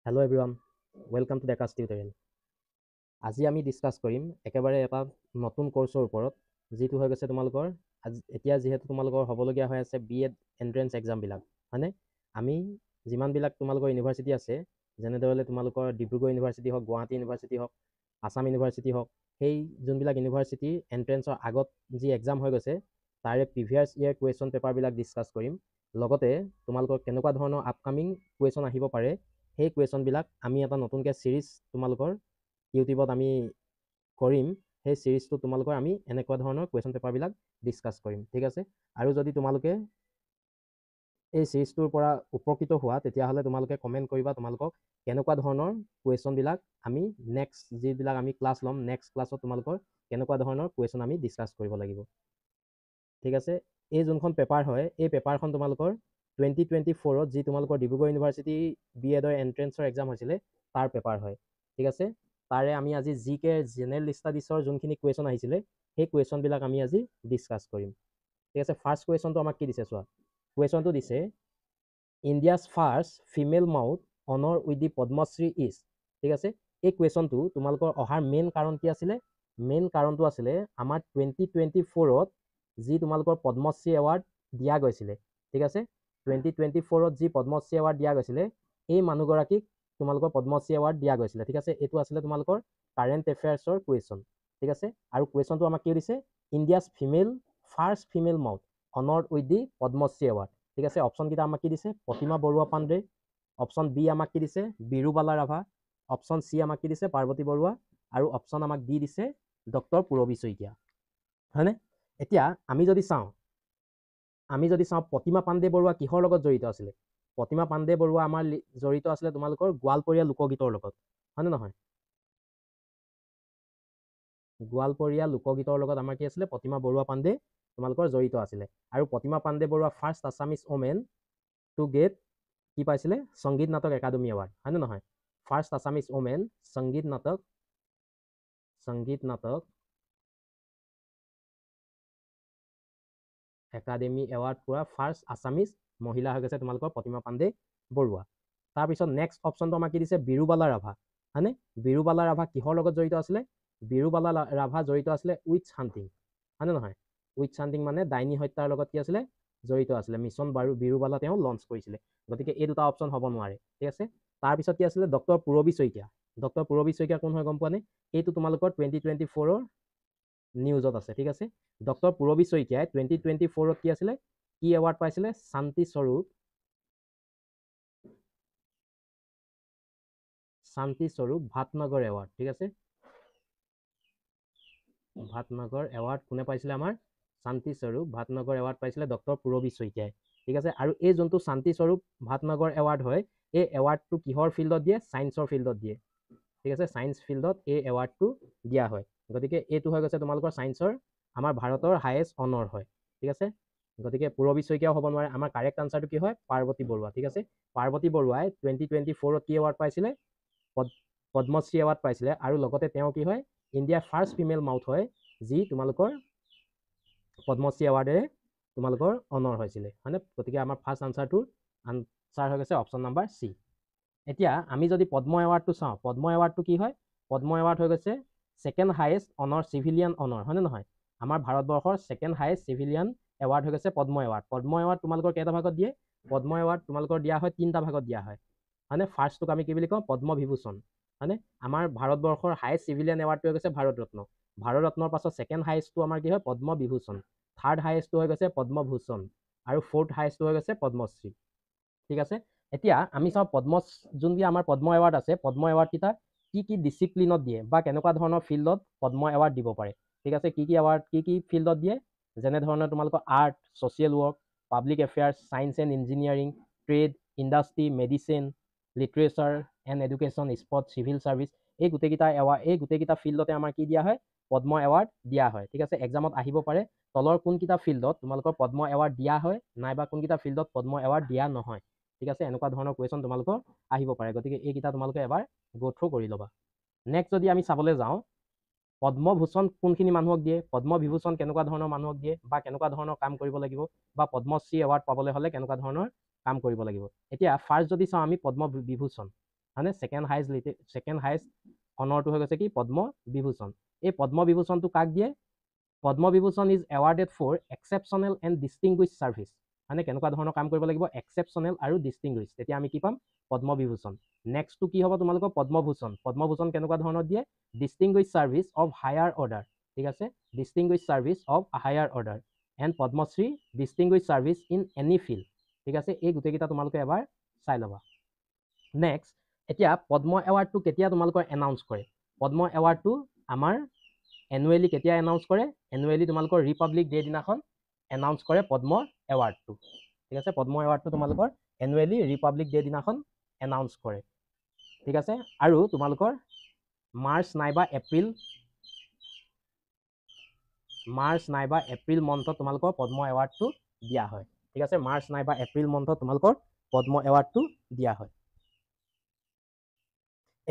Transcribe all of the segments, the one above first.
Hello everyone, welcome to the Akas tutorial. আজি আমি discuss কৰিম একেবাৰে এটা নতুন কোৰ্সৰ ওপৰত যেটো হৈ গৈছে তোমালোকৰ এতিয়া যেহেতু তোমালোকৰ হ'বলগীয়া হৈ আছে বিএড এন্ট্ৰেন্স এক্সাম বিলাক মানে আমি যিমান বিলাক তোমালোকৰ ইউনিভাৰ্সিটি আছে যেনে ধৰলে তোমালোকৰ ডিব্ৰুগড় ইউনিভাৰ্সিটি হওক গুৱাহাটী ইউনিভাৰ্সিটি হওক আসাম ইউনিভাৰ্সিটি হওক সেই যোনবিলাক ইউনিভাৰ্সিটি এন্ট্ৰেন্সৰ আগত যি এক্সাম হৈ গৈছে তাৰে প্ৰিভিয়াস ইয়াৰ কুৱেশ্যন পেপাৰ বিলাক ডিসকাস কৰিম লগতে তোমালোকৰ কেনেকুৱা ধৰণৰ আপকামিং কুৱেশ্যন আহিব পাৰে সেই কুৱেশ্যন বিলাক আমি এটা নতুনকৈ সিৰিজ তোমালোকৰ ইউটিউবত আমি কৰিম সেই সিৰিজটো তোমালোকৰ আমি এনেকুৱা ধৰণৰ কুৱেশ্যন পেপাৰ বিলাক ডিসকাস কৰিম ঠিক আছে আৰু যদি তোমালোকে এই সিৰিজটোৰ পৰা উপকৃত হোৱা তেতিয়া হলে তোমালোকে কমেন্ট কৰিবা তোমালোকক কেনেকুৱা ধৰণৰ কুৱেশ্যন বিলাক আমি নেক্সট যিবিলাক আমি ক্লাছ লম নেক্সট ক্লাছত তোমালোকৰ কেনেকুৱা ধৰণৰ কুৱেশ্যন আমি ডিসকাস কৰিব লাগিব ঠিক আছে এই যোনখন পেপাৰ হয় এই পেপাৰখন তোমালোকৰ 2024 যি তোমালোকৰ ডিব্ৰুগড় ইউনিভাৰ্সিটি বিএডৰ এন্ট্ৰেন্সৰ এক্সাম হৈছিলে তাৰ পেপাৰ হয় ঠিক আছে তাৰে আমি আজি জিকে জেনাৰেল ষ্টাডিজৰ যোনখিনি কুৱেশ্যন আহিছিলে সেই কুৱেশ্যন বিলাক আমি আজি ডিসকাস কৰিম ঠিক আছে ফাৰ্স্ট কুৱেশ্যনটো আমাক কি দিছে চোৱা কুৱেশ্যনটো দিছে ইণ্ডিয়াছ ফাৰ্স্ট ফিমেল মাউথ অনাৰ উইথ দি পদ্মশ্ৰী ইজ ঠিক আছে এই কুৱেশ্যনটো তোমালোকৰ অহাৰ মেইন কাৰণ কি আছিলে মেইন কাৰণটো আছিলে আমাৰ 2024ত যি তোমালোকৰ পদ্মশ্ৰী এৱাৰ্ড দিয়া গৈছিলে ঠিক আছে 2024ত যি পদ্মশ্ৰী এৱাৰ্ড দিয়া গৈছিলে এই মানুহগৰাকীক তোমালোকৰ পদ্মশ্ৰী এৱাৰ্ড দিয়া গৈছিলে ঠিক আছে এইটো আছিলে তোমালোকৰ কাৰেণ্ট এফেয়াৰ্সৰ কুৱেশ্যন ঠিক আছে আৰু কুৱেশ্যনটো আমাক কি দিছে India's first female mahout honoured with the Padma Shri award ঠিক আছে অপশ্যন কেইটা আমাক কি দিছে প্ৰতিমা বৰুৱা পাণ্ডে অপশ্যন বি আমাক কি দিছে বিৰুবালা ৰাভা অপশ্যন সি আমাক কি দিছে পাৰ্বতী বৰুৱা আৰু অপশ্যন আমাক ডি দিছে ডক্টৰ পূৰবী শইকীয়া হয়নে এতিয়া আমি যদি চাওঁ প্ৰতিমা পাণ্ডে বৰুৱা কিহৰ লগত জড়িত আছিলে প্ৰতিমা পাণ্ডে বৰুৱা আমাৰ জড়িত আছিলে তোমালোকৰ গোৱালপৰীয়া লোকগীতৰ লগত হয়নে নহয় গোৱালপৰীয়া লোকগীতৰ লগত আমাৰ কি আছিলে প্ৰতিমা বৰুৱা পাণ্ডে তোমালোকৰ জড়িত আছিলে আৰু Pratima Pande Barua first Assamese woman to get কি পাইছিলে সংগীত নাটক একাডেমি এৱাৰ্ড হয়নে নহয় ফাৰ্স্ট আছামিজ ওমেন সংগীত নাটক একাডেমি এৱাৰ্ড পোৱা ফাৰ্স্ট আছামিজ মহিলা হৈ গৈছে তোমালোকৰ প্ৰতিমা পাণ্ডে বৰুৱা তাৰপিছত নেক্সট অপশ্যনটো আমাক কি দিছে বিৰুবালা ৰাভা হয়নে বিৰুবালা ৰাভা কিহৰ লগত জড়িত আছিলে বিৰুবালা ৰাভা জড়িত আছিলে উইথ হাণ্টিং হয়নে নহয় উইথ হাণ্টিং মানে ডাইনী হত্যাৰ লগত কি আছিলে জড়িত আছিলে মিছন বিৰুবালা তেওঁ লঞ্চ কৰিছিলে গতিকে এই দুটা অপশ্যন হ'ব নোৱাৰে ঠিক আছে তাৰপিছত কি আছিলে ডক্টৰ পূৰবী শইকীয়া কোন হয় গম পোৱা নে এইটো তোমালোকৰ 2024ৰ নিউজত আছে ঠিক আছে ডক্টৰ পূৰবী শইকীয়াই 2024ত কি আছিলে কি এৱাৰ্ড পাইছিলে শান্তি স্বৰূপ ভাটনগৰ এৱাৰ্ড ঠিক আছে ভাটনগৰ এৱাৰ্ড কোনে পাইছিলে আমাৰ শান্তি স্বৰূপ ভাটনগৰ এৱাৰ্ড পাইছিলে ডক্টৰ পূৰবী শইকীয়াই ঠিক আছে আৰু এই যোনটো শান্তি স্বৰূপ ভাটনগৰ এৱাৰ্ড হয় এই এৱাৰ্ডটো কিহৰ ফিল্ডত দিয়ে সায়েন্সৰ ফিল্ডত দিয়ে ঠিক আছে সায়েন্স ফিল্ডত এই এৱাৰ্ডটো দিয়া হয় গতিকে এইটো হৈ গৈছে তোমালোকৰ সায়েন্সৰ আমাৰ ভাৰতৰ হাইয়েষ্ট অনাৰ হয় ঠিক আছে গতিকে পূৰবী শইকীয়াও হ'ব নোৱাৰে আমাৰ কাৰেক্ট আনসাৰটো কি হয় পাৰ্বতী বৰুৱা ঠিক আছে পাৰ্বতী বৰুৱাই 2024ত কি এৱাৰ্ড পাইছিলে পদ্মশ্ৰী এৱাৰ্ড পাইছিলে আৰু লগতে তেওঁ কি হয় ইণ্ডিয়াৰ ফাৰ্স্ট ফিমেল মাউথ হয় যি তোমালোকৰ পদ্মশ্ৰী এৱাৰ্ডেৰে তোমালোকৰ অনাৰ হৈছিলে হয়নে গতিকে আমাৰ ফাৰ্স্ট আনসাৰটো আনসাৰ হৈ গৈছে অপশ্যন নাম্বাৰ চি এতিয়া আমি যদি পদ্ম এৱাৰ্ডটো চাওঁ পদ্ম এৱাৰ্ডটো কি হয় পদ্ম এৱাৰ্ড হৈ গৈছে ছেকেণ্ড হাইয়েষ্ট অনাৰ চিভিলিয়ান অনাৰ হয়নে নহয় আমাৰ ভাৰতবৰ্ষৰ ছেকেণ্ড হাইয়েষ্ট চিভিলিয়ান এৱাৰ্ড হৈ গৈছে পদ্ম এৱাৰ্ড তোমালোকৰ কেইটা ভাগত দিয়ে পদ্ম এৱাৰ্ড তোমালোকৰ দিয়া হয় তিনিটা ভাগত দিয়া হয় হয়নে ফাৰ্ষ্টটোক আমি কি বুলি কওঁ পদ্ম বিভূষণ হয়নে আমাৰ ভাৰতবৰ্ষৰ হাইয়েষ্ট চিভিলিয়ান এৱাৰ্ডটো হৈ গৈছে ভাৰত ৰত্নৰ পাছত ছেকেণ্ড হাইয়েষ্টটো আমাৰ কি হয় পদ্ম বিভূষণ থাৰ্ড হাইয়েষ্টটো হৈ গৈছে পদ্মভূষণ আৰু ফ'ৰ্থ হাইয়েষ্টটো হৈ গৈছে পদ্মশ্ৰী ঠিক আছে এতিয়া আমি চাওঁ যোনটো আমাৰ পদ্ম এৱাৰ্ড আছে পদ্ম এৱাৰ্ড কেইটা কি ডিচিপ্লিনত দিয়ে বা কেনেকুৱা ধৰণৰ ফিল্ডত পদ্ম এৱাৰ্ড দিব পাৰে ঠিক আছে কি এৱাৰ্ড কি ফিল্ডত দিয়ে যেনে ধৰণৰ তোমালোকৰ art social work public affairs science and engineering trade industry medicine literature and education sports civil service এই গোটেইকেইটা ফিল্ডতে আমাৰ কি দিয়া হয় পদ্ম এৱাৰ্ড দিয়া হয় ঠিক আছে এক্সামত আহিব পাৰে তলৰ কোনকেইটা ফিল্ডত তোমালোকৰ পদ্ম এৱাৰ্ড দিয়া হয় নাইবা কোনকেইটা ফিল্ডত পদ্ম এৱাৰ্ড দিয়া নহয় ঠিক আছে এনেকুৱা ধৰণৰ কুৱেশ্যন তোমালোকৰ আহিব পাৰে গতিকে এইকেইটা তোমালোকে এবাৰ গো থ্ৰু কৰি ল'বা নেক্সট যদি আমি চাবলৈ যাওঁ পদ্মভূষণ কোনখিনি মানুহক দিয়ে পদ্মবিভূষণ কেনেকুৱা ধৰণৰ মানুহক দিয়ে বা কেনেকুৱা ধৰণৰ কাম কৰিব লাগিব বা পদ্মশ্ৰী এৱাৰ্ড পাবলৈ হ'লে কেনেকুৱা ধৰণৰ কাম কৰিব লাগিব এতিয়া ফাৰ্ষ্ট যদি চাওঁ আমি পদ্মবিভূষণ হয়নে ছেকেণ্ড হাইষ্ট অনাৰটো হৈ গৈছে কি পদ্ম বিভূষণ এই পদ্ম বিভূষণটো কাক দিয়ে Padma Vibhushan is awarded for exceptional and distinguished service মানে কেনেকুৱা ধৰণৰ কাম কৰিব লাগিব এক্সেপশ্যনেল আৰু ডিষ্টিংগুইছ তেতিয়া আমি কি পাম পদ্ম বিভূষণ নেক্সটটো কি হ'ব তোমালোকৰ পদ্মভূষণ কেনেকুৱা ধৰণৰ দিয়ে distinguished service of higher order ঠিক আছে distinguished service of higher order and Padma Shri distinguished service in any field ঠিক আছে এই গোটেইকেইটা তোমালোকে এবাৰ চাই ল'বা নেক্সট এতিয়া পদ্ম এৱাৰ্ডটো কেতিয়া তোমালোকৰ এনাউন্স কৰে পদ্ম এৱাৰ্ডটো আমাৰ এনুৱেলি কেতিয়া এনাউন্স কৰে এনুৱেলি তোমালোকৰ ৰিপাব্লিক ডে দিনাখন এনাউন্স কৰে পদ্ম এৱাৰ্ডটো ঠিক আছে পদ্ম এৱাৰ্ডটো তোমালোকৰ এনুৱেলি ৰিপাব্লিক ডে দিনাখন এনাউন্স কৰে ঠিক আছে আৰু তোমালোকৰ মাৰ্চ নাইবা এপ্ৰিল মন্থত তোমালোকৰ পদ্ম এৱাৰ্ডটো দিয়া হয় ঠিক আছে মাৰ্চ নাইবা এপ্ৰিল মন্থত তোমালোকৰ পদ্ম এৱাৰ্ডটো দিয়া হয়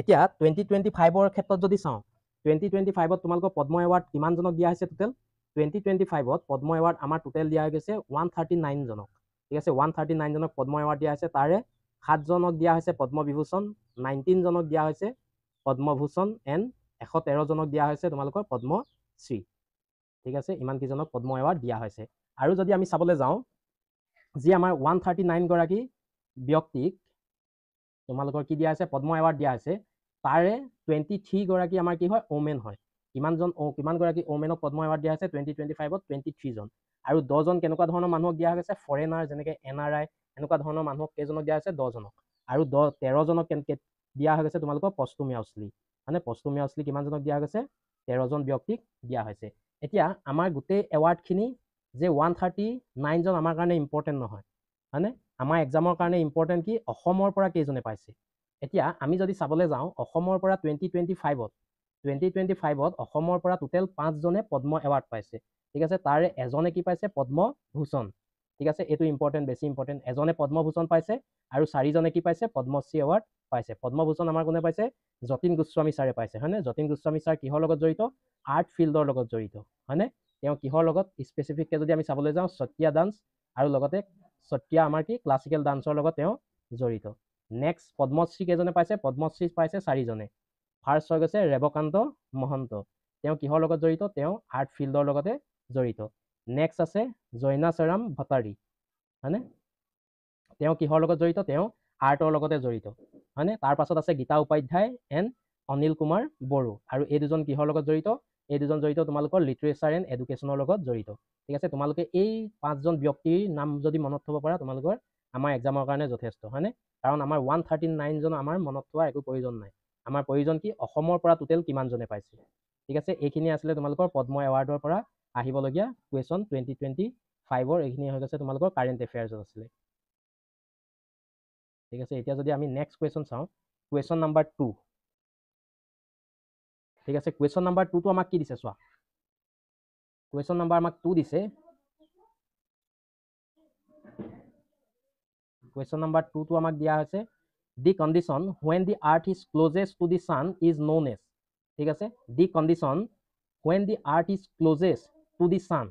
এতিয়া 2025ৰ ক্ষেত্ৰত যদি চাওঁ 2025ত তোমালোকৰ পদ্ম এৱাৰ্ড কিমানজনক দিয়া হৈছে টোটেল 2025ত পদ্ম এৱাৰ্ড আমাৰ টোটেল দিয়া গৈছে 139 জনক ঠিক আছে 139 জনক পদ্ম এৱাৰ্ড দিয়া হৈছে তাৰে 7 জনক দিয়া হৈছে পদ্ম বিভূষণ 19 জনক দিয়া হৈছে পদ্মভূষণ এণ্ড 113 জনক দিয়া হৈছে তোমালোকৰ পদ্মশ্ৰী ঠিক আছে ইমান কেইজনক পদ্ম এৱাৰ্ড দিয়া হৈছে আৰু যদি আমি চাবলৈ যাওঁ যি আমাৰ 139 গৰাকী ব্যক্তিক তোমালোকৰ কি দিয়া হৈছে পদ্ম এৱাৰ্ড দিয়া হৈছে তাৰে 23 গৰাকী আমাৰ কি হয় ওমেন হয় কিমান গৰাকী ওমেনক পদ্ম এৱাৰ্ড দিয়া হৈছে 2025ত 23 জন আৰু 10 জন কেনেকুৱা ধৰণৰ মানুহক দিয়া হৈছে ফৰেনাৰ যেনেকৈ NRI এনেকুৱা ধৰণৰ মানুহক কেইজনক দিয়া হৈছে 10 জনক আৰু 13 জনক দিয়া হৈছে তোমালোকৰ পষ্টুমিয়াছলি মানে পষ্টুমিয়াছলি কিমানজনক দিয়া গৈছে 13 জন ব্যক্তিক দিয়া হৈছে এতিয়া আমাৰ গোটেই এৱাৰ্ডখিনি যে 139 জন আমাৰ কাৰণে ইম্পৰ্টেণ্ট নহয় হয়নে আমাৰ এক্সামৰ কাৰণে ইম্পৰ্টেণ্ট কি অসমৰ পৰা কেইজনে পাইছে এতিয়া আমি যদি চাবলৈ যাওঁ অসমৰ পৰা 2025ত অসমৰ পৰা টোটেল 5 জনে পদ্ম এৱাৰ্ড পাইছে ঠিক আছে তাৰে এজনে কি পাইছে পদ্মভূষণ ঠিক আছে এইটো ইম্পৰ্টেণ্ট বেছি ইম্পৰ্টেণ্ট এজনে পদ্মভূষণ পাইছে আৰু 4 জনে কি পাইছে পদ্মশ্ৰী এৱাৰ্ড পাইছে পদ্মভূষণ আমাৰ কোনে পাইছে যতীন গোস্বামী ছাৰে পাইছে হয়নে যতীন গোস্বামী ছাৰ কিহৰ লগত জড়িত আৰ্ট ফিল্ডৰ লগত জড়িত হয়নে তেওঁ কিহৰ লগত স্পেচিফিককৈ যদি আমি চাবলৈ যাওঁ সত্ৰীয়া ডান্স আৰু লগতে সত্ৰীয়া আমাৰ কি ক্লাছিকেল ডান্সৰ লগত তেওঁ জড়িত নেক্সট পদ্মশ্ৰী কেইজনে পাইছে পদ্মশ্ৰী পাইছে 4 জনে ফাৰ্ষ্ট হৈ গৈছে ৰেৱকান্ত মহন্ত তেওঁ কিহৰ লগত জড়িত তেওঁ আৰ্ট ফিল্ডৰ লগতে জড়িত নেক্সট আছে জৈনাচাৰাম ভট্টাৰী হয়নে তেওঁ কিহৰ লগত জড়িত তেওঁ আৰ্টৰ লগতে জড়িত হয়নে তাৰ পাছত আছে গীতা উপাধ্যায় এণ্ড অনিল কুমাৰ বড়ো আৰু এই দুজন কিহৰ লগত জড়িত এই দুজন জড়িত তোমালোকৰ লিটাৰেচাৰ এণ্ড এডুকেশ্যনৰ লগত জড়িত ঠিক আছে তোমালোকে এই 5 জন ব্যক্তিৰ নাম যদি মনত থব পাৰা তোমালোকৰ আমাৰ এক্সামৰ কাৰণে যথেষ্ট হয়নে কাৰণ আমাৰ 139 জন আমাৰ মনত থোৱা একো প্ৰয়োজন নাই আমাৰ প্ৰয়োজন কি অসমৰ পৰা টোটেল কিমানজনে পাইছে ঠিক আছে এইখিনি আছিলে তোমালোকৰ পদ্ম এৱাৰ্ডৰ পৰা আহিবলগীয়া কুৱেশ্যন 2025ৰ এইখিনি হৈ গৈছে তোমালোকৰ কাৰেণ্ট এফেয়াৰ্ছত আছিলে ঠিক আছে এতিয়া যদি আমি নেক্সট কুৱেশ্যন চাওঁ কুৱেশ্যন নাম্বাৰ 2 ঠিক আছে কুৱেশ্যন নাম্বাৰ 2টো আমাক কি দিছে চোৱা কুৱেশ্যন নাম্বাৰ আমাক 2 দিছে কুৱেশ্যন নাম্বাৰ 2টো আমাক দিয়া হৈছে দি condition when the earth is closest to the sun is known as ঠিক আছে দি condition when the earth is closest to the sun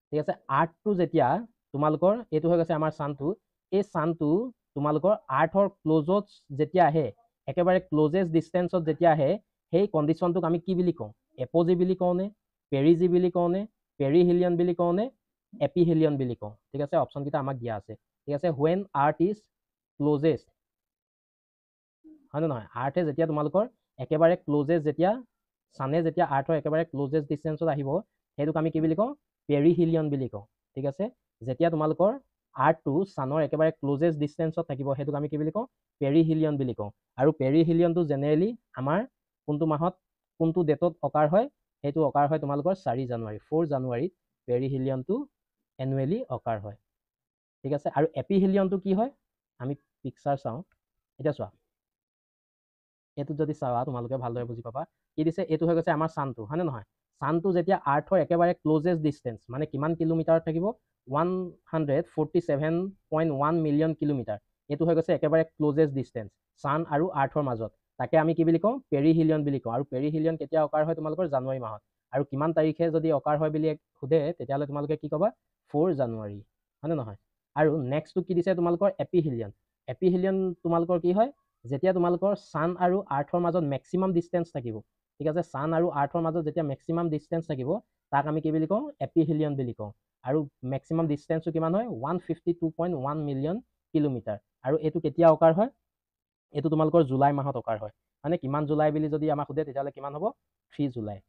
ঠিক আছে আৰ্থটো যেতিয়া তোমালোকৰ এইটো হৈ গৈছে আমাৰ ছানটো এই ছানটো তোমালোকৰ আৰ্থৰ ক্লোজত যেতিয়া আহে একেবাৰে ক্লোজেষ্ট ডিষ্টেঞ্চত যেতিয়া আহে সেই কণ্ডিশ্যনটোক আমি কি বুলি কওঁ এপজি বুলি কওঁনে পেৰিজি বুলি কওঁনে পেৰিহিলিয়ন বুলি কওঁনে এপিহিলিয়ন বুলি কওঁ ঠিক আছে অপশ্যনকেইটা আমাক দিয়া আছে ঠিক আছে when earth is closest হয় নহয় আৰ্থে যেতিয়া তোমালোকৰ একেবাৰে ক্লোজেষ্ট যেতিয়া ছানে যেতিয়া আৰ্থৰ একেবাৰে ক্লোজেষ্ট ডিষ্টেঞ্চত আহিব সেইটোক আমি কি বুলি কওঁ পেৰিহিলিয়ন বুলি কওঁ ঠিক আছে যেতিয়া তোমালোকৰ আৰ্থটো ছানৰ একেবাৰে ক্লোজেষ্ট ডিষ্টেঞ্চত থাকিব সেইটোক আমি কি বুলি কওঁ পেৰিহিলিয়ন বুলি কওঁ আৰু পেৰিহিলিয়নটো জেনেৰেলি আমাৰ কোনটো মাহত কোনটো ডেটত অকাৰ হয় সেইটো অকাৰ হয় তোমালোকৰ 4 জানুৱাৰীত পেৰিহিলিয়নটো এনুৱেলি অকাৰ হয় ঠিক আছে আৰু এপিহিলিয়নটো কি হয় আমি পিকচাৰ চাওঁ এতিয়া চোৱা এইটো যদি চাওয়া তোমালোকে ভালদৰে বুজি পাবা কি দিছে এইটো হৈ গৈছে আমাৰ ছানটো হয়নে নহয় ছানটো যেতিয়া আৰ্থৰ একেবাৰে ক্লোজেষ্ট ডিষ্টেঞ্চ মানে কিমান কিলোমিটাৰত থাকিব 147.1 মিলিয়ন কিলোমিটাৰ এইটো হৈ গৈছে একেবাৰে ক্লোজেষ্ট ডিষ্টেঞ্চ ছান আৰু আৰ্থৰ মাজত তাকে আমি কি বুলি কওঁ পেৰিহিলিয়ন বুলি কওঁ আৰু পেৰিহিলিয়ন কেতিয়া অকাৰ হয় তোমালোকৰ জানুৱাৰী মাহত আৰু কিমান তাৰিখে যদি অকাৰ হয় বুলি সোধে তেতিয়াহ'লে তোমালোকে কি ক'বা 4 জানুৱাৰী হয়নে নহয় আৰু নেক্সটটো কি দিছে তোমালোকৰ এপিহিলিয়ন তোমালোকৰ কি হয় যেতিয়া তোমালোকৰ সান আৰু আৰ্থৰ মাজত মেক্সিমাম ডিষ্টেঞ্চ থাকিব, ঠিক আছে, সান আৰু আৰ্থৰ মাজত যেতিয়া মেক্সিমাম ডিষ্টেঞ্চ থাকিব তাক আমি কি বুলি কওঁ, এপিহিলিয়ন বুলি কওঁ। আৰু মেক্সিমাম ডিষ্টেঞ্চটো কিমান হয়, 152.1 মিলিয়ন কিলোমিটাৰ। আৰু এইটো কেতিয়া অকাৰ হয়, এইটো তোমালোকৰ জুলাই মাহত অকাৰ হয়। মানে কিমান জুলাই বুলি যদি আমাক সোধে তেতিয়াহ'লে কিমান হ'ব, 3 জুলাই।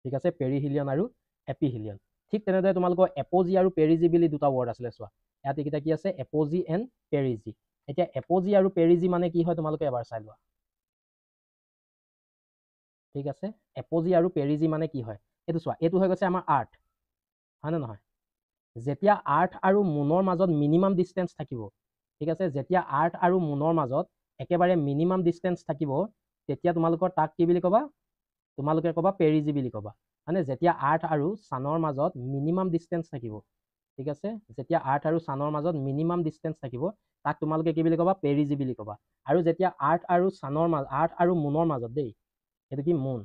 ঠিক আছে, পেৰিহিলিয়ন আৰু এপিহিলিয়ন। ঠিক তেনেদৰে তোমালোকৰ এপজি আৰু পেৰিজি বুলি দুটা ৱৰ্ড আছিলে, চোৱা ইয়াত এইকেইটা কি আছে, এপজি এণ্ড পেৰিজি। এতিয়া এপজি আৰু পেৰিজি মানে কি হয় তোমালোকে এবাৰ চাই লোৱা। ঠিক আছে, এপজি আৰু পেৰিজি মানে কি হয় এইটো চোৱা। এইটো হৈ গৈছে আমাৰ আৰ্থ, হয়নে নহয়? যেতিয়া আৰ্থ আৰু মুনৰ মাজত মিনিমাম ডিষ্টেঞ্চ থাকিব, ঠিক আছে, যেতিয়া আৰ্থ আৰু মুনৰ মাজত একেবাৰে মিনিমাম ডিষ্টেঞ্চ থাকিব তেতিয়া তোমালোকৰ তাক কি বুলি ক'বা, তোমালোকে ক'বা পেৰিজি বুলি ক'বা। মানে যেতিয়া আৰ্থ আৰু ছানৰ মাজত মিনিমাম ডিষ্টেঞ্চ থাকিব, ঠিক আছে, যেতিয়া আৰ্থ আৰু ছানৰ মাজত মিনিমাম ডিষ্টেঞ্চ থাকিব তাক তোমালোকে কি বুলি ক'বা, পেৰিজি বুলি ক'বা। আৰু যেতিয়া আৰ্থ আৰু ছানৰ মাজত, আৰ্থ আৰু মুনৰ মাজত দেই, এইটো কি মুন,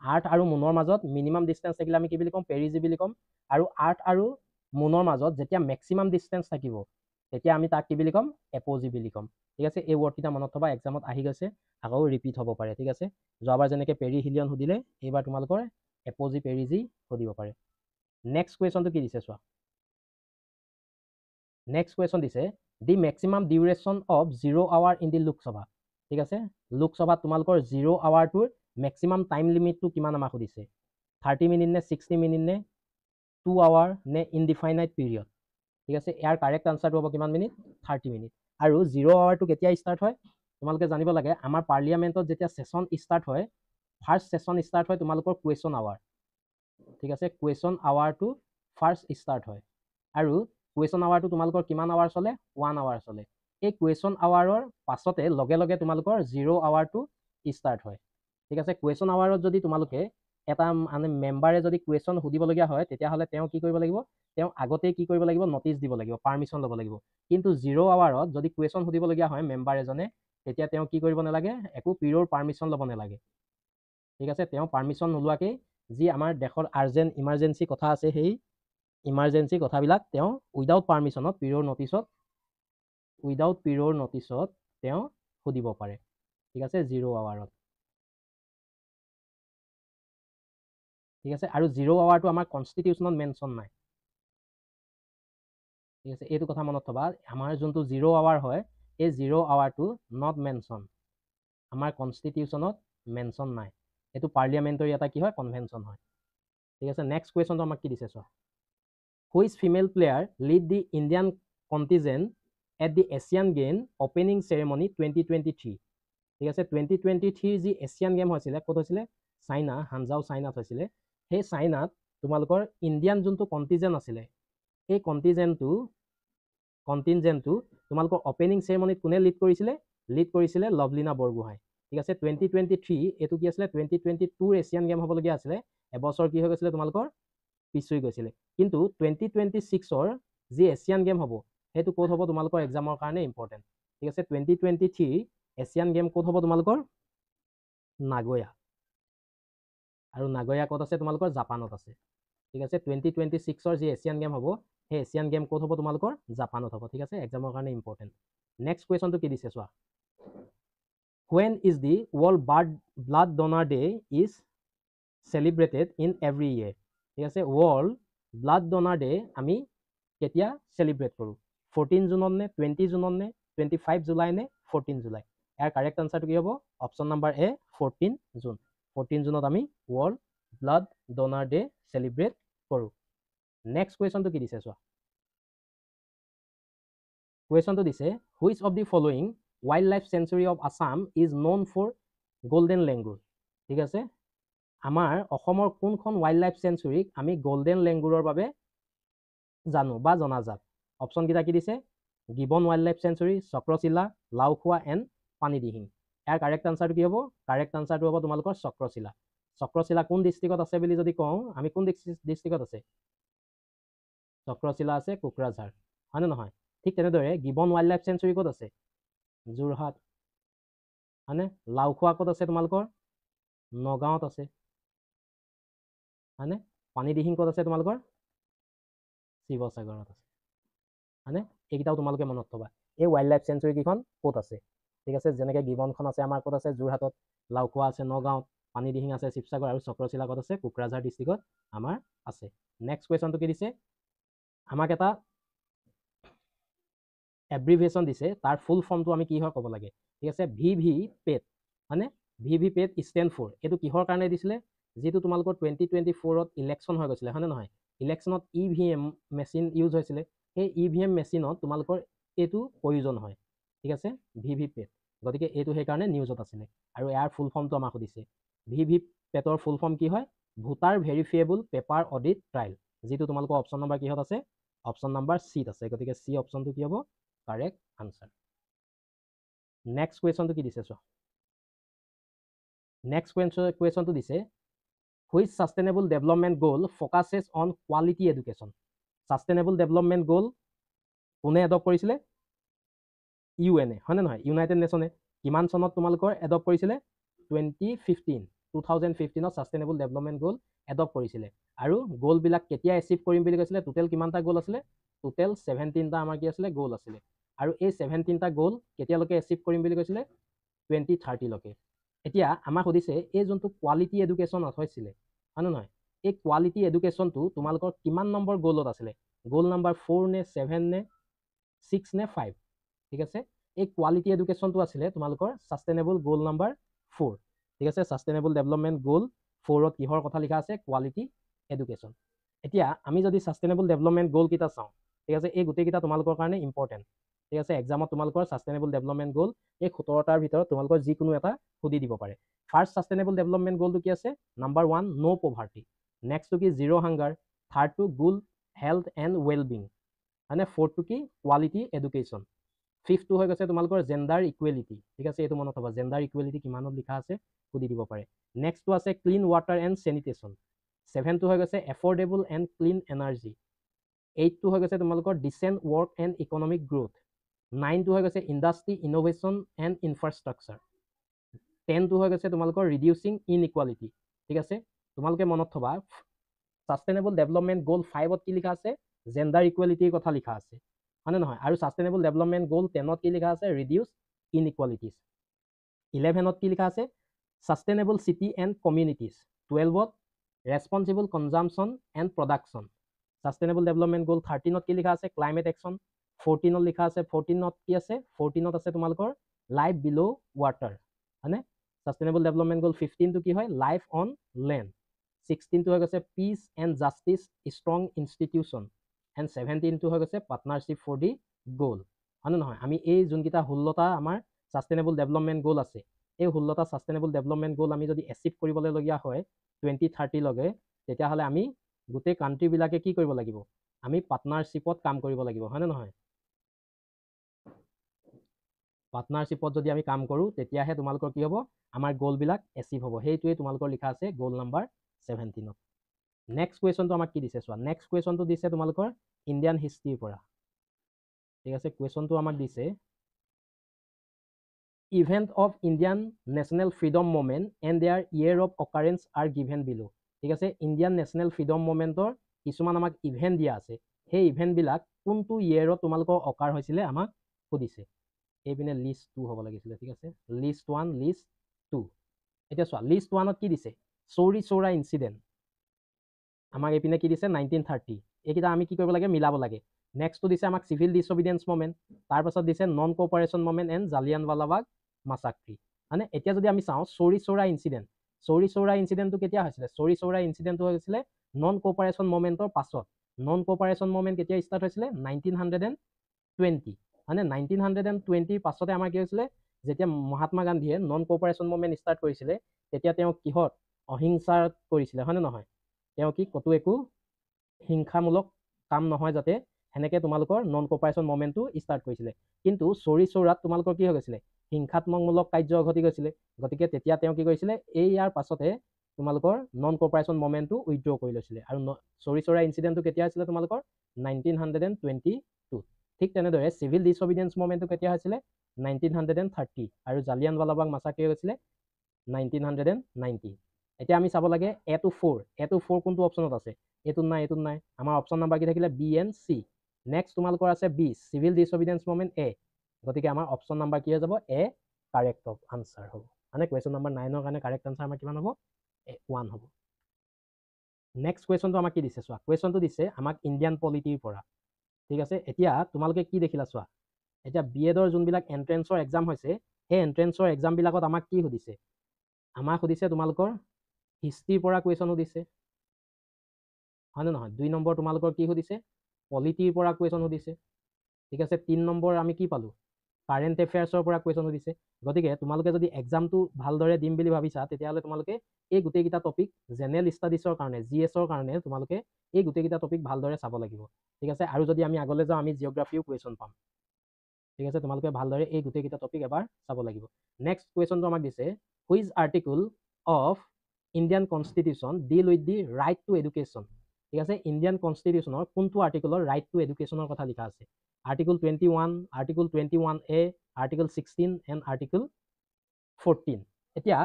আৰ্থ আৰু মুনৰ মাজত মিনিমাম ডিষ্টেঞ্চ থাকিলে আমি কি বুলি ক'ম, পেৰিজি বুলি ক'ম। আৰু আৰ্থ আৰু মুনৰ মাজত যেতিয়া মেক্সিমাম ডিষ্টেঞ্চ থাকিব তেতিয়া আমি তাক কি বুলি ক'ম, এপজি বুলি ক'ম। ঠিক আছে, এই ৱৰ্ডকেইটা মনত থবা, এক্সামত আহি গৈছে, আকৌ ৰিপিট হ'ব পাৰে। ঠিক আছে, যোৱাবাৰ যেনেকৈ পেৰিহিলিয়ন সুধিলে এইবাৰ তোমালোকৰ এপজি পেৰিজি সুধিব পাৰে। নেক্সট কুৱেশ্যনটো কি দিছে চোৱা। নেক্সট কুৱেশ্যন দিছে, the maximum duration of 0 hour in the Lok Sabha. ঠিক আছে, লোকসভাত তোমালোকৰ 0 আৱাৰটোৰ মেক্সিমাম টাইম লিমিটটো কিমান আমাক সুধিছে, 30 মিনিট নে 60 মিনিট নে 2 আৱাৰ নে ইনডিফাইনাইট পিৰিয়ড। ঠিক আছে, ইয়াৰ কাৰেক্ট আনচাৰটো হ'ব কিমান মিনিট, 30 মিনিট। আৰু 0 আৱাৰটো কেতিয়া ষ্টাৰ্ট হয় তোমালোকে জানিব লাগে, আমাৰ পাৰ্লিয়ামেণ্টত যেতিয়া ছেশ্যন ষ্টাৰ্ট হয়, ফাৰ্ষ্ট ছেশ্যন ষ্টাৰ্ট হয় তোমালোকৰ কুৱেশ্যন আৱাৰ। ঠিক আছে, কুৱেশ্যন আৱাৰটো ফাৰ্ষ্ট ষ্টাৰ্ট হয়। আৰু কুৱেশ্যন আৱাৰটো তোমালোকৰ কিমান আৱাৰ চলে, 1 আৱাৰ চলে। এই কুৱেশ্যন আৱাৰৰ পাছতে লগে লগে তোমালোকৰ 0 আৱাৰটো ষ্টাৰ্ট হয়। ঠিক আছে, কুৱেশ্যন আৱাৰত যদি তোমালোকে এটা মানে মেম্বাৰে যদি কুৱেশ্যন সুধিবলগীয়া হয় তেতিয়াহ'লে তেওঁ কি কৰিব লাগিব, তেওঁ আগতেই কি কৰিব লাগিব, নটিচ দিব লাগিব, পাৰ্মিশ্যন ল'ব লাগিব। কিন্তু 0 আৱাৰত যদি কুৱেশ্যন সুধিবলগীয়া হয় মেম্বাৰ এজনে, তেতিয়া তেওঁ কি কৰিব নালাগে, একো পিৰৰ পাৰ্মিশ্যন ল'ব নালাগে। ঠিক আছে, তেওঁ পাৰ্মিশ্যন নোলোৱাকৈ যি আমাৰ দেশৰ আৰ্জেণ্ট ইমাৰ্জেঞ্চি কথা আছে সেই ইমাৰ্জেঞ্চি কথাবিলাক তেওঁ উইদাউট পাৰ্মিশ্যনত, উইদাউট পিৰৰ নটিচত তেওঁ সুধিব পাৰে। ঠিক আছে, 0 আৱাৰত। ঠিক আছে, আৰু 0 আৱাৰটো আমাৰ কনষ্টিটিউশ্যনত মেনশ্যন নাই। ঠিক আছে, এইটো কথা মনত থবা, আমাৰ যোনটো 0 আৱাৰ হয় এই 0 আৱাৰটো নট মেনশ্যন, আমাৰ কনষ্টিটিউশ্যনত মেনশ্যন নাই। এইটো পাৰ্লিয়ামেণ্টৰী এটা কি হয়, কনভেনশ্যন হয়। ঠিক আছে, নেক্সট কুৱেশ্যনটো আমাক কি দিছে চোৱা। Which female player lead the Indian contingent at the Asian game opening চেৰেমনি 2023। ঠিক আছে, 2023 যি এছিয়ান গেম হৈছিলে ক'ত হৈছিলে, চাইনা, হানজাও চাইনাত হৈছিলে। সেই চাইনাত তোমালোকৰ ইণ্ডিয়ান যোনটো কণ্টিজেণ্ট আছিলে সেই কণ্টিনজেণ্টটো তোমালোকৰ অপেনিং চেৰেমনিত কোনে লিড কৰিছিলে, লভলীনা বৰগোহাঁই। ঠিক আছে, 2023 এইটো কি আছিলে, 2022 এছিয়ান গেম হ'বলগীয়া আছিলে, এবছৰ কি হৈ গৈছিলে তোমালোকৰ, পিছুৱাই গৈছিলে। কিন্তু 2026ৰ যি এছিয়ান গেম হ'ব সেইটো ক'ত হ'ব তোমালোকৰ এক্সামৰ কাৰণে ইম্পৰ্টেণ্ট। ঠিক আছে, 2023 এছিয়ান গেম ক'ত হ'ব তোমালোকৰ, নাগোয়া। আৰু নাগোয়া ক'ত আছে তোমালোকৰ, জাপানত আছে। ঠিক আছে, 2026ৰ যি এছিয়ান গেম হ'ব সেই এছিয়ান গেম ক'ত হ'ব তোমালোকৰ, জাপানত হ'ব। ঠিক আছে, এক্সামৰ কাৰণে ইম্পৰ্টেণ্ট। নেক্সট কুৱেশ্যনটো কি দিছে চোৱা। When is the World Blood Donor Day is celebrated in every year? ঠিক আছে, World Blood Donor Day আমি কেতিয়া চেলিব্ৰেট কৰোঁ, 14 জুনত নে 20 জুনত নে 25 জুলাই নে 14 জুলাই। ইয়াৰ কাৰেক্ট আনচাৰটো কি হ'ব, অপশ্যন নাম্বাৰ এ, 14 জুন। 14 জুনত আমি world blood donor day celebrate কৰোঁ। নেক্সট কুৱেশ্যনটো কি দিছে চোৱা। কুৱেশ্যনটো দিছে, which of the following wildlife sanctuary of Assam is known for golden langur. ঠিক আছে, আমাৰ অসমৰ কোনখন ৱাইল্ড লাইফ চেঞ্চুৰীক আমি গল্ডেন লেংগুৰৰ বাবে জানো বা জনাজাত। অপশ্যনকেইটা কি দিছে, gibbon wildlife sanctuary, Chakrashila, Laokhowa and Panidihing. ইয়াৰ কাৰেক্ট আনচাৰটো কি হ'ব, কাৰেক্ট আনচাৰটো হ'ব তোমালোকৰ চক্ৰশিলা। চক্ৰশিলা কোন ডিষ্ট্ৰিক্টত আছে বুলি যদি কওঁ, আমি কোন ডিষ্ট্ৰিক্টত আছে, চক্ৰশিলা আছে কোকৰাঝাৰ, হয়নে নহয়। ঠিক তেনেদৰে গিবন ৱাইল্ড লাইফ চেঞ্চুৰী ক'ত আছে, যোৰহাট, হয়নে। লাওখোৱা ক'ত আছে তোমালোকৰ, নগাঁৱত আছে, হয়নে। পানীদিহিং ক'ত আছে তোমালোকৰ, শিৱসাগৰত আছে, হয়নে। এইকেইটাও তোমালোকে মনত থবা, এই ৱাইল্ড লাইফ চেঞ্চুৰী কেইখন ক'ত আছে। ঠিক আছে যেনেকৈ গিবনখন আছে আমাৰ ক'ত আছে যোৰহাটত, লাউখোৱা আছে নগাঁৱত, পানীদিহিং আছে শিৱসাগৰ আৰু চক্ৰশিলা ক'ত আছে কোকৰাঝাৰ ডিষ্ট্ৰিক্টত আমাৰ আছে। নেক্সট কুৱেশ্যনটো কি দিছে আমাক এটা এব্ৰিভিয়েশ্যন দিছে, তাৰ ফুল ফৰ্মটো আমি কি হয় ক'ব লাগে। ঠিক আছে VVPAT হয়নে, VVPAT ষ্টেণ্ড ফৰ, এইটো কিহৰ কাৰণে দিছিলে, যিটো তোমালোকৰ 2024ত ইলেকশ্যন হৈ গৈছিলে হয়নে নহয়, ইলেকশ্যনত EVM মেচিন ইউজ হৈছিলে, সেই EVM মেচিনত তোমালোকৰ এইটো প্ৰয়োজন হয়। ঠিক আছে VVPAT, গতিকে এইটো সেইকাৰণে নিউজত আছিলে। আৰু ইয়াৰ ফুল ফৰ্মটো আমাক সুধিছে, VVPATৰ ফুল ফৰ্ম কি হয়, voter verifiable paper audit trial, যিটো তোমালোকৰ অপশ্যন নম্বৰ কিহত আছে, অপশ্যন নম্বৰ চিত আছে, গতিকে চি অপশ্যনটো কি হ'ব কাৰেক্ট আনচাৰ। নেক্সট কুৱেশ্যনটো কি দিছে চোৱা, নেক্সট কুৱেশ্যনটো দিছে which sustainable development goal focuses on quality education. Sustainable development goal কোনে এডপ্ট কৰিছিলে, UN হয়নে নহয়, ইউনাইটেড নেশ্যনে কিমান চনত তোমালোকৰ এডপ্ট কৰিছিলে, 2015ত ছাষ্টেইনেবল ডেভেলপমেণ্ট গ'ল এডপ্ট কৰিছিলে। আৰু গ'লবিলাক কেতিয়া এচিভ কৰিম বুলি কৈছিলে, টোটেল কিমানটা গ'ল আছিলে, টোটেল 17টা আমাৰ কি আছিলে গ'ল আছিলে। আৰু এই 17টা গ'ল কেতিয়ালৈকে এচিভ কৰিম বুলি কৈছিলে, 2030লৈকে। এতিয়া আমাক সুধিছে এই যোনটো কোৱালিটি এডুকেশ্যন হৈছিলে হয়নে নহয়, এই কোৱালিটি এডুকেশ্যনটো তোমালোকৰ কিমান নম্বৰ গ'লত আছিলে, গ'ল নম্বৰ 4 নে 7 নে 6 নে 5। ঠিক আছে এই কোৱালিটি এডুকেশ্যনটো আছিলে তোমালোকৰ ছাষ্টেইনেবল গ'ল নম্বৰ 4। ঠিক আছে ছাষ্টেইনেবল ডেভেলপমেণ্ট গ'ল 4ত কিহৰ কথা লিখা আছে, কোৱালিটি এডুকেশ্যন। এতিয়া আমি যদি ছাষ্টেইনেবল ডেভেলপমেণ্ট গ'ল কেইটা চাওঁ, ঠিক আছে এই গোটেইকেইটা তোমালোকৰ কাৰণে ইম্পৰ্টেণ্ট। ঠিক আছে এক্সামত তোমালোকৰ ছাষ্টেইনেবল ডেভেলপমেণ্ট গ'ল এই 17টাৰ ভিতৰত তোমালোকৰ যিকোনো এটা সুধি দিব পাৰে। ফাৰ্ষ্ট ছাষ্টেইনেবল ডেভেলপমেণ্ট গ'লটো কি আছে, নাম্বাৰ 1 ন' পভাৰ্টি, নেক্সটটো কি জিৰ' হাংগাৰ, থাৰ্ডটো গুড হেল্থ এণ্ড ৱেলবিং, মানে ফ'ৰ্থটো কি কোৱালিটি এডুকেশ্যন, ফিফ্থটো হৈ গৈছে তোমালোকৰ জেণ্ডাৰ ইকুৱেলিটি। ঠিক আছে এইটো মনত থ'বা, জেণ্ডাৰ ইকুৱেলিটি কিমানত লিখা আছে সুধি দিব পাৰে। নেক্সটটো আছে ক্লিন ৱাটাৰ এণ্ড চেনিটেশ্যন, 7টো হৈ গৈছে এফৰ্ডেবল এণ্ড ক্লিন এনাৰ্জি, 8টো হৈ গৈছে তোমালোকৰ decent work and economic growth, 9টো হৈ গৈছে ইণ্ডাষ্ট্ৰি ইন'ভেশ্যন এণ্ড ইনফ্ৰাষ্ট্ৰাকচাৰ, 10টো হৈ গৈছে তোমালোকৰ ৰিডিউচিং ইনইকুৱালিটি। ঠিক আছে তোমালোকে মনত থ'বা ছাষ্টেইনেবল ডেভেলপমেণ্ট গ'ল 5ত কি লিখা আছে, জেণ্ডাৰ ইকুৱেলিটিৰ কথা লিখা আছে হয়নে নহয়, আৰু ছাষ্টেইনেবল ডেভেলপমেণ্ট গ'ল 10ত কি লিখা আছে, ৰিডিউচ ইনইকুৱালিটিজ। 11ত কি লিখা আছে, ছাষ্টেইনেবল চিটি এণ্ড কমিউনিটিজ, 12ত responsible consumption and production. Sustainable development goal 13ত কি লিখা আছে, ক্লাইমেট একশ্যন। 14ত লিখা আছে, 14ত কি আছে, 14ত আছে তোমালোকৰ লাইফ বিল' ৱাটাৰ হয়নে। ছাষ্টেইনেবল ডেভেলপমেণ্ট গ'ল 15টো কি হয়, লাইফ অন লেণ্ড। 16টো হৈ গৈছে peace and justice strong institution, and 17টো হৈ গৈছে পাৰ্টনাৰশ্বিপ ফৰ দি গ'ল হয়নে নহয়। আমি এই যোনকেইটা 16টা আমাৰ ছাষ্টেইনেবল ডেভেলপমেণ্ট গ'ল আছে, এই 16টা ছাষ্টেইনেবল ডেভেলপমেণ্ট গ'ল আমি যদি এচিভ কৰিবলগীয়া হয় 2030লৈকে, তেতিয়াহ'লে আমি গোটেই কাণ্ট্ৰিবিলাকে কি কৰিব লাগিব, আমি পাৰ্টনাৰশ্বিপত কাম কৰিব লাগিব হয়নে নহয়। পাৰ্টনাৰশ্বিপত যদি আমি কাম কৰোঁ তেতিয়াহে তোমালোকৰ কি হ'ব, আমাৰ গ'লবিলাক এচিভ হ'ব। সেইটোৱে তোমালোকৰ লিখা আছে গ'ল নম্বৰ 17ত। নেক্সট কুৱেশ্যনটো আমাক কি দিছে চোৱা, নেক্সট কুৱেশ্যনটো দিছে তোমালোকৰ ইণ্ডিয়ান হিষ্ট্ৰীৰ পৰা। ঠিক আছে কুৱেশ্যনটো আমাক দিছে event of Indian national freedom movement and there year of occurrence R given বিলো। ঠিক আছে ইণ্ডিয়ান নেশ্যনেল ফ্ৰীডম মুভমেণ্টৰ কিছুমান আমাক ইভেণ্ট দিয়া আছে, সেই ইভেণ্টবিলাক কোনটো ইয়েৰত তোমালোকৰ অকাৰ হৈছিলে আমাক সুধিছে। এইপিনে লিষ্ট 2 হ'ব লাগিছিলে। ঠিক আছে লিষ্ট 1 লিষ্ট 2। এতিয়া চোৱা লিষ্ট 1ত কি দিছে, চৌৰি চৌৰা ইনচিডেণ্ট, আমাক এইপিনে কি দিছে 1930, এইকেইটা আমি কি কৰিব লাগে, মিলাব লাগে। নেক্সটটো দিছে আমাক চিভিল ডিছঅবিডিয়েঞ্চ মুভমেণ্ট, তাৰপাছত দিছে non cooperation movement and Jallianwala Bagh মাছাক্ৰি। মানে এতিয়া যদি আমি চাওঁ চৌৰি চৌৰা ইনচিডেণ্ট, চৌৰি চৌৰা ইনচিডেণ্টটো কেতিয়া হৈছিলে, চৌৰি চৌৰা ইনচিডেণ্টটো হৈছিলে নন কোঅপাৰেশ্যন মুভমেণ্টৰ পাছত। নন কোঅপাৰেশ্যন মুভমেণ্ট কেতিয়া ষ্টাৰ্ট হৈছিলে, 1920 মানে 1920 পাছতে আমাৰ কি হৈছিলে, যেতিয়া মহাত্মা গান্ধীয়ে নন কোঅপাৰেশ্যন মুভমেণ্ট ষ্টাৰ্ট কৰিছিলে তেতিয়া তেওঁ কিহত, অহিংসাত কৰিছিলে হয়নে নহয়। তেওঁ কি ক'তো একো হিংসামূলক কাম নহয় যাতে, সেনেকৈ তোমালোকৰ নন কোঅপাৰেশ্যন মুভমেণ্টটো ষ্টাৰ্ট কৰিছিলে। কিন্তু চৌৰি চৌৰাত তোমালোকৰ কি হৈ গৈছিলে, হিংসাত্মকমূলক কাৰ্য ঘটি গৈছিলে, গতিকে তেতিয়া তেওঁ কি কৰিছিলে, এই ইয়াৰ পাছতে তোমালোকৰ নন কোঅপাৰেশ্যন মুভমেণ্টটো উইথড্ৰ কৰি লৈছিলে। আৰু চৌৰি চৌৰা ইনচিডেণ্টটো কেতিয়া হৈছিলে তোমালোকৰ 1922। ঠিক তেনেদৰে চিভিল ডিছঅবিডিয়েঞ্চ মুভমেণ্টটো কেতিয়া হৈছিলে 1930, আৰু জালিয়ানৱালাবাগ মাছাক্ৰি হৈছিলে 1990। এতিয়া আমি চাব লাগে A to 4 কোনটো অপশ্যনত আছে, এইটোত নাই, এইটোত নাই। আমাৰ অপশ্যন নাম্বাৰ কি থাকিলে, B and C। নেক্সট তোমালোকৰ আছে B civil disobedience movement A, গতিকে আমাৰ অপশ্যন নাম্বাৰ কি হৈ যাব, A কাৰেক্ট আনসাৰ হ'ব মানে কুৱেশ্যন নম্বৰ 9 কাৰণে কাৰেক্ট আনসাৰ আমাৰ কিমান হ'ব 1 হ'ব নেক্সট কুৱেশ্যনটো আমাক কি দিছে চোৱা কুৱেশ্যনটো দিছে আমাক ইণ্ডিয়ান পলিটিৰ পৰা ঠিক আছে এতিয়া তোমালোকে কি দেখিলা চোৱা এতিয়া বিএডৰ যোনবিলাক এন্ট্ৰেন্সৰ এক্সাম হৈছে সেই এন্ট্ৰেন্সৰ এক্সাম বিলাকত আমাক কি সুধিছে আমাক সুধিছে তোমালোকৰ হিষ্ট্ৰীৰ পৰা কুৱেশ্যন সুধিছে হয়নে নহয় 2 নম্বৰ তোমালোকৰ কি সুধিছে পলিটিৰ পৰা কুৱেশ্যন সুধিছে ঠিক আছে 3 নম্বৰ আমি কি পালো কাৰেণ্ট এফেয়াৰ্ছৰ পৰা কুৱেশ্যন সুধিছে গতিকে তোমালোকে যদি এক্সামটো ভালদৰে দিম বুলি ভাবিছা তেতিয়াহ'লে তোমালোকে এই গোটেইকেইটা টপিক জেনেৰেল ষ্টাডিজৰ কাৰণে জিএছৰ কাৰণে তোমালোকে এই গোটেইকেইটা টপিক ভালদৰে চাব লাগিব ঠিক আছে আৰু যদি আমি আগলৈ যাওঁ আমি জিঅ'গ্ৰাফিও কুৱেশ্যন পাম ঠিক আছে তোমালোকে ভালদৰে এই গোটেইকেইটা টপিক এবাৰ চাব লাগিব নেক্সট কুৱেশ্যনটো আমাক দিছে which article of Indian constitution deal with the right to education ঠিক আছে ইণ্ডিয়ান কনষ্টিটিউশ্যনৰ কোনটো আৰ্টিকলৰ ৰাইট টু এডুকেশ্যনৰ কথা লিখা আছে article 21 article 21A article 16 and article 14 এতিয়া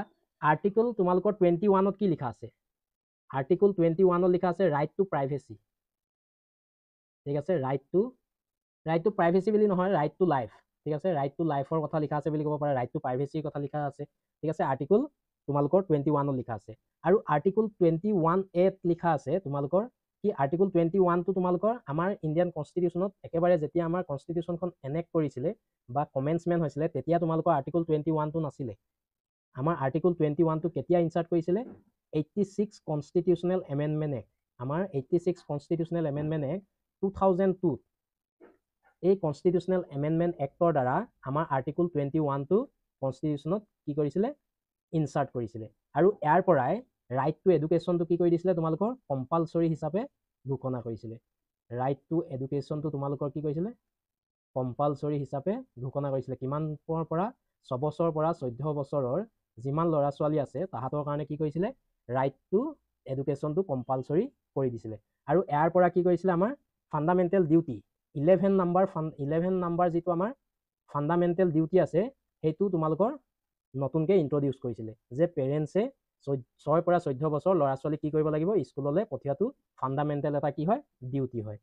আৰ্টিকল তোমালোকৰ 21ত কি লিখা আছে আৰ্টিকল 21ত লিখা আছে ৰাইট টু প্ৰাইভেচি ঠিক আছে ৰাইট টু প্ৰাইভেচি বুলি নহয় ৰাইট টু লাইফ ঠিক আছে ৰাইট টু লাইফৰ কথা লিখা আছে বুলি ক'ব পাৰে ৰাইট টু প্ৰাইভেচিৰ কথা লিখা আছে ঠিক আছে আৰ্টিকল তোমালোকৰ 21ত লিখা আছে আৰু আৰ্টিকল 21A লিখা আছে তোমালোকৰ কি আৰ্টিকল 21টো তোমালোকৰ আমাৰ ইণ্ডিয়ান কনষ্টিটিউশ্যনত একেবাৰে যেতিয়া আমাৰ কনষ্টিটিউশ্যনখন এনেক্ট কৰিছিলে বা কমেন্সমেণ্ট হৈছিলে তেতিয়া তোমালোকৰ আৰ্টিকল 21টো নাছিলে আমাৰ আৰ্টিকল 21টো কেতিয়া ইনচাৰ্ট কৰিছিলে 86 কনষ্টিটিউশ্যনেল এমেণ্ডমেণ্ট এক্ট আমাৰ 86 কনষ্টিটিউশ্যনেল এমেণ্ডমেণ্ট এক্ট 2002 এই কনষ্টিটিউশ্যনেল এমেণ্ডমেণ্ট এক্টৰ দ্বাৰা আমাৰ আৰ্টিকল 21টো কনষ্টিটিউশ্যনত কি কৰিছিলে ইনচাৰ্ট কৰিছিলে আৰু ইয়াৰ পৰাই ৰাইট টু এডুকেশ্যনটো কি কৰি দিছিলে তোমালোকৰ কম্পালচৰি হিচাপে ঘোষণা কৰিছিলে ৰাইট টু এডুকেশ্যনটো তোমালোকৰ কি কৰিছিলে কম্পালচৰি হিচাপে ঘোষণা কৰিছিলে কিমানৰ পৰা 6 বছৰৰ পৰা 14 বছৰৰ যিমান ল'ৰা ছোৱালী আছে তাহাঁতৰ কাৰণে কি কৰিছিলে ৰাইট টু এডুকেশ্যনটো কম্পালচৰি কৰি দিছিলে আৰু ইয়াৰ পৰা কি কৰিছিলে আমাৰ ফাণ্ডামেণ্টেল ডিউটি 11 নাম্বাৰ যিটো আমাৰ ফাণ্ডামেণ্টেল ডিউটি আছে সেইটো তোমালোকৰ নতুনকৈ ইন্ট্ৰডিউচ কৰিছিলে যে পেৰেণ্টছে 6 পৰা 14 বছৰ ল'ৰা ছোৱালী কি কৰিব লাগিব স্কুললৈ পঠিয়াটো ফাণ্ডামেণ্টেল এটা কি হয় ডিউটি হয়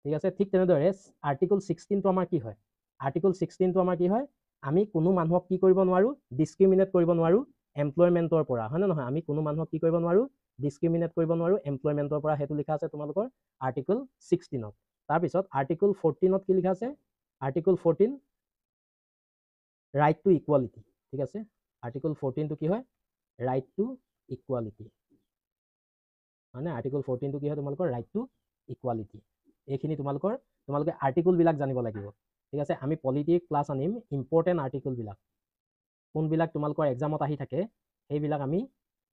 ঠিক আছে ঠিক তেনেদৰে আৰ্টিকল 16টো আমাৰ কি হয় আৰ্টিকল 16টো আমাৰ কি হয় আমি কোনো মানুহক কি কৰিব নোৱাৰো ডিছক্ৰিমিনেট কৰিব নোৱাৰো এমপ্লয়মেণ্টৰ পৰা হয় নে নহয় আমি কোনো মানুহক কি কৰিব নোৱাৰো ডিছক্ৰিমিনেট কৰিব নোৱাৰো এমপ্লয়মেণ্টৰ পৰা সেইটো লিখা আছে তোমালোকৰ আৰ্টিকল 16ত তাৰপিছত আৰ্টিকল 14ত কি লিখা আছে আৰ্টিকল 14 ৰাইট টু ইকুৱালিটি ঠিক আছে আৰ্টিকল 14টো কি হয় ৰাইট টু ইকুৱালিটি মানে আৰ্টিকল 14টো কি হয় তোমালোকৰ ৰাইট টু ইকুৱালিটি এইখিনি তোমালোকে আৰ্টিকলবিলাক জানিব লাগিব ঠিক আছে আমি পলিটিক ক্লাছ আনিম ইম্পৰ্টেণ্ট আৰ্টিকলবিলাক কোনবিলাক তোমালোকৰ এক্সামত আহি থাকে সেইবিলাক আমি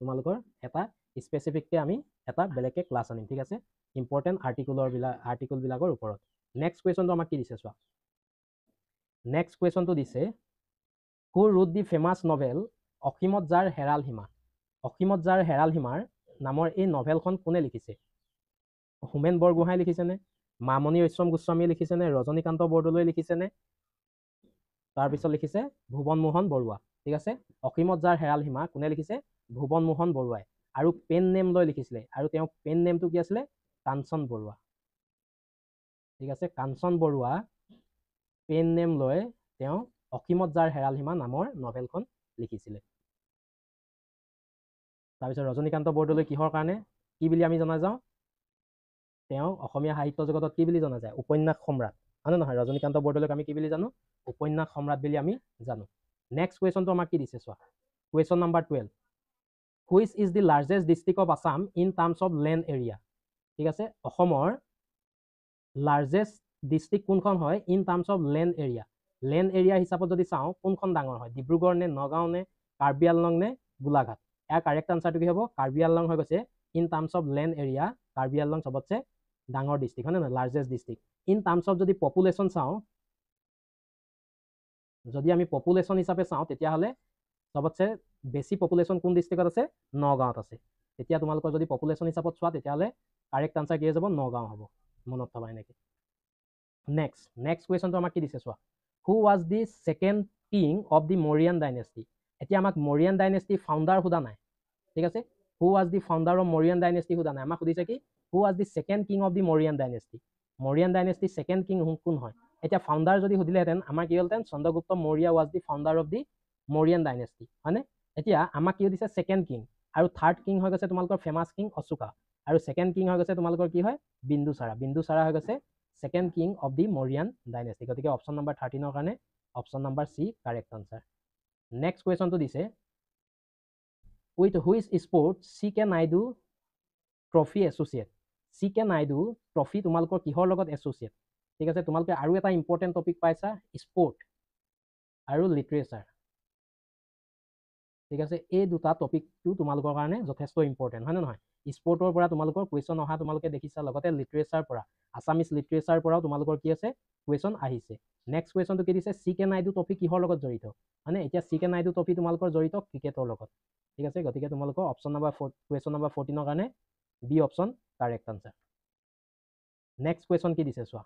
তোমালোকৰ এটা স্পেচিফিককৈ আমি এটা বেলেগকৈ ক্লাছ আনিম ঠিক আছে ইম্পৰ্টেণ্ট আৰ্টিকলবিলাকৰ ওপৰত নেক্সট কুৱেশ্যনটো আমাক কি দিছে চোৱা নেক্সট কুৱেশ্যনটো দিছে হু ৰোড দি ফেমাছ নভেল অসীমত যাৰ হেৰাল সীমা অসীমত যাৰ হেৰাল সীমাৰ নামৰ এই নভেলখন কোনে লিখিছে হোমেন বৰগোহাঁই লিখিছেনে মামণি ৰয়ছম গোস্বামীয়ে লিখিছেনে ৰজনীকান্ত বৰদলৈয়ে লিখিছেনে তাৰপিছত লিখিছে ভুৱন মোহন বৰুৱা ঠিক আছে অসীমত যাৰ হেৰাল সীমা কোনে লিখিছে ভুৱন মোহন বৰুৱাই আৰু পেন নেম লৈ লিখিছিলে আৰু তেওঁ পেন নেমটো কি আছিলে কাঞ্চন বৰুৱা ঠিক আছে কাঞ্চন বৰুৱা পেন নেম লৈ তেওঁ অসীমত যাৰ হেৰাল সীমা নামৰ নভেলখন লিখিছিলে তাৰপিছত ৰজনীকান্ত বৰদলৈ কিহৰ কাৰণে কি বুলি আমি জনা যাওঁ তেওঁ অসমীয়া সাহিত্য জগতত কি বুলি জনা যায় উপন্যাস সম্ৰাট হয় নহয় ৰজনীকান্ত বৰদলৈক আমি কি বুলি জানো উপন্যাস সম্ৰাট বুলি আমি জানো নেক্সট কুৱেশ্যনটো আমাক কি দিছে চোৱা question number 12 which is the largest district of Assam in terms of land area ঠিক আছে অসমৰ লাৰ্জেষ্ট ডিষ্ট্ৰিক্ট কোনখন হয় in terms of land area হিচাপত যদি চাওঁ কোনখন ডাঙৰ হয় ডিব্ৰুগড় নে নগাঁও নে কাৰ্বি আংলং নে গোলাঘাট ইয়াৰ কাৰেক্ট আনচাৰটো কি হ'ব কাৰ্বি আংলং হৈ গৈছে in terms of land area Karbi Anglong চবতছে ডাঙৰ ডিষ্ট্ৰিক্ট হয় নে নহয় largest district in terms of যদি পপুলেশ্যন চাওঁ যদি আমি পপুলেশ্যন হিচাপে চাওঁ তেতিয়াহ'লে চবতছে বেছি পপুলেশ্যন কোন ডিষ্ট্ৰিক্টত আছে নগাঁৱত আছে তেতিয়া তোমালোকৰ যদি পপুলেশ্যন হিচাপত চোৱা তেতিয়াহ'লে কাৰেক্ট আনচাৰ কি হৈ যাব নগাঁও হ'ব মনত থবা এনেকৈ নেক্সট কুৱেশ্যনটো আমাক কি দিছে চোৱা who was the second king of the Mauryan dynasty এতিয়া আমাক মৰিয়ান ডাইনেষ্টি ফাউণ্ডাৰ সোধা নাই ঠিক আছে who was the founder of Mauryan dynasty সোধা নাই আমাক সুধিছে কি who was the second king of the Mauryan dynasty second king কোন হয় এতিয়া ফাউণ্ডাৰ যদি সুধিলেহেঁতেন আমাৰ কি হ'লহেঁতেন Chandragupta Maurya was the founder of the Mauryan dynasty হয়নে এতিয়া আমাক কি দিছে সেকেন্ড কিং আৰু থাৰ্ড কিং হৈ গৈছে তোমালোকৰ ফেমাছ কিং অশোকা আৰু সেকেন্ড কিং হৈ গৈছে তোমালোকৰ কি হয় বিন্দুসাৰা হৈ গৈছে second king of the Mauryan dynasty গতিকে অপশ্যন নম্বৰ 13 ৰ কাৰণে option number C correct answer next কুৱেশ্যনটো দিছে with which sport CK Naidu trophy associate CK Naidu trophy তোমালোকৰ কিহৰ লগত এছ'চিয়েট ঠিক আছে তোমালোকে আৰু এটা ইম্পৰ্টেণ্ট টপিক পাইছা স্পৰ্ট আৰু লিটাৰেচাৰ ঠিক আছে এই দুটা টপিকটো তোমালোকৰ কাৰণে যথেষ্ট ইম্পৰ্টেণ্ট হয় নে নহয় স্পৰ্টৰ পৰা তোমালোকৰ কুৱেশ্যন অহা তোমালোকে দেখিছা লগতে লিটাৰেচাৰ পৰা আছামিজ লিটাৰেচাৰ পৰাও তোমালোকৰ কি আছে কুৱেশ্যন আহিছে নেক্সট কুৱেশ্যনটো কি দিছে CK নাইডু ট্ৰফি কিহৰ লগত জড়িত মানে এতিয়া CK নাইডু ট্ৰফি তোমালোকৰ জড়িত ক্ৰিকেটৰ লগত ঠিক আছে গতিকে তোমালোকৰ অপশ্যন নম্বৰ কুৱেশ্যন নম্বৰ 14 ৰ কাৰণে B option correct answer next question কি দিছে চোৱা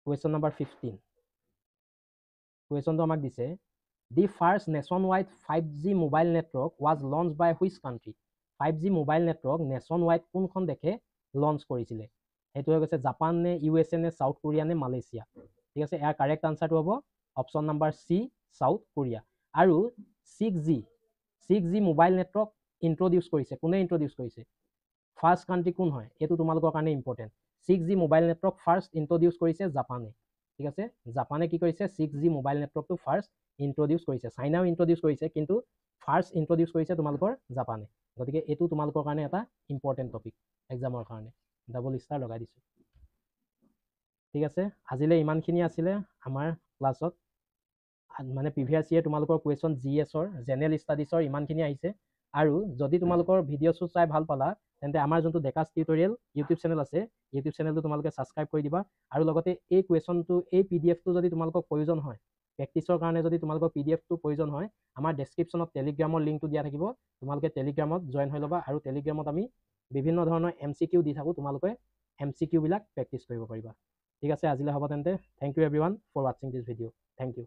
কুৱেশ্যন নম্বৰ 15 কুৱেশ্যনটো আমাক দিছে The first nationwide 5G mobile network was launched by which country? 5G mobile network nationwide কোনখন দেশে লঞ্চ কৰিছিলে সেইটো হৈ গৈছে জাপান নে USA নে সাউথ কোৰিয়া নে মালয়েছিয়া ঠিক আছে ইয়াৰ কাৰেক্ট আনসাৰটো হ'ব অপশ্যন নম্বৰ সি সাউথ কোৰিয়া আৰু 6G মোবাইল নেটৱৰ্ক ইন্ট্ৰডিউচ কৰিছে কোনে ইন্ট্ৰডিউচ কৰিছে ফাৰ্ষ্ট কাণ্ট্ৰি কোন হয় এইটো তোমালোকৰ কাৰণে important 6G mobile network first introduce কৰিছে জাপানে ঠিক আছে জাপানে কি কৰিছে 6G মোবাইল নেটৱৰ্কটো ফাৰ্ষ্ট ইন্ট্ৰডিউচ কৰিছে চাইনাও ইন্ট্ৰডিউচ কৰিছে কিন্তু ফাৰ্ষ্ট ইন্ট্ৰডিউচ কৰিছে তোমালোকৰ জাপানে গতিকে এইটো তোমালোকৰ কাৰণে এটা ইম্পৰ্টেণ্ট টপিক এক্সামৰ কাৰণে ডাবল ষ্টাৰ লগাই দিছোঁ ঠিক আছে আজিলৈ ইমানখিনি আছিলে আমাৰ ক্লাছত মানে প্ৰিভিয়াছ ইয়েৰ তোমালোকৰ কুৱেশ্যন GSৰ জেনেৰেল ষ্টাডিজৰ ইমানখিনি আহিছে আৰু যদি তোমালোকৰ ভিডিঅ'টো চাই ভাল পালা তেন্তে আমাৰ যোনটো ডেকাছ টিউটৰিয়েল ইউটিউব চেনেল আছে ইউটিউব চেনেলটো তোমালোকে ছাবস্ক্ৰাইব কৰি দিবা আৰু লগতে এই কুৱেশ্যনটো এই PDFটো যদি তোমালোকক প্ৰয়োজন হয় প্ৰেক্টিছৰ কাৰণে যদি তোমালোকৰ PDFটো প্ৰয়োজন হয় আমাৰ ডেছক্ৰিপশ্যনত টেলিগ্ৰামৰ লিংকটো দিয়া থাকিব তোমালোকে টেলিগ্ৰামত জইন হৈ ল'বা আৰু টেলিগ্ৰামত আমি বিভিন্ন ধৰণৰ MCQ দি থাকোঁ তোমালোকে MCQ বিলাক প্ৰেক্টিছ কৰিব পাৰিবা ঠিক আছে আজিলৈ হ'ব তেন্তে থেংক ইউ এভৰিৱান ফৰ ৱাচিং দিছ ভিডিঅ' থেংক ইউ